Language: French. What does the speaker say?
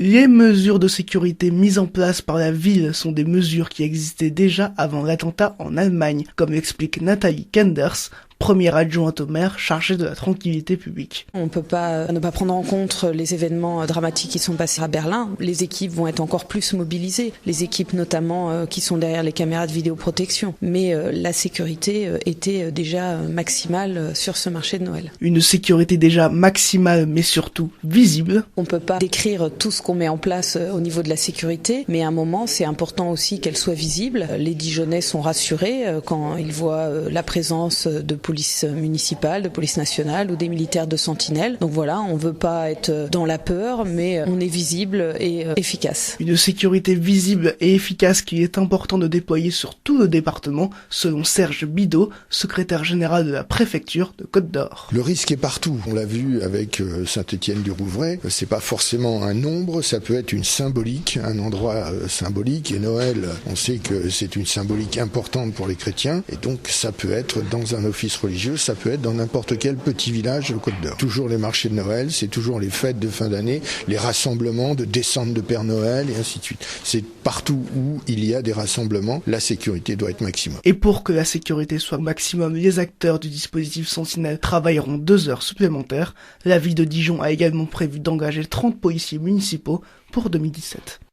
Les mesures de sécurité mises en place par la ville sont des mesures qui existaient déjà avant l'attentat en Allemagne, comme l'explique Nathalie Kenders, première adjointe au maire chargée de la tranquillité publique. On ne peut pas ne pas prendre en compte les événements dramatiques qui sont passés à Berlin. Les équipes vont être encore plus mobilisées, les équipes notamment qui sont derrière les caméras de vidéoprotection. Mais la sécurité était déjà maximale sur ce marché de Noël. Une sécurité déjà maximale mais surtout visible. On ne peut pas décrire tout ce qu'on met en place au niveau de la sécurité, mais à un moment c'est important aussi qu'elle soit visible. Les Dijonnais sont rassurés quand ils voient la présence de police municipale, de police nationale ou des militaires de sentinelle. Donc voilà, on ne veut pas être dans la peur, mais on est visible et efficace. Une sécurité visible et efficace qu'il est important de déployer sur tout le département, selon Serge Bidot, secrétaire général de la préfecture de Côte-d'Or. Le risque est partout. On l'a vu avec Saint-Étienne-du-Rouvray. C'est pas forcément un nombre, ça peut être une symbolique, un endroit symbolique. Et Noël, on sait que c'est une symbolique importante pour les chrétiens. Et donc ça peut être dans un office religieux, ça peut être dans n'importe quel petit village de Côte-d'Or. Toujours les marchés de Noël, c'est toujours les fêtes de fin d'année, les rassemblements de descente de Père Noël et ainsi de suite. C'est partout où il y a des rassemblements, la sécurité doit être maximum. Et pour que la sécurité soit maximum, les acteurs du dispositif Sentinelle travailleront 2 heures supplémentaires. La ville de Dijon a également prévu d'engager 30 policiers municipaux pour 2017.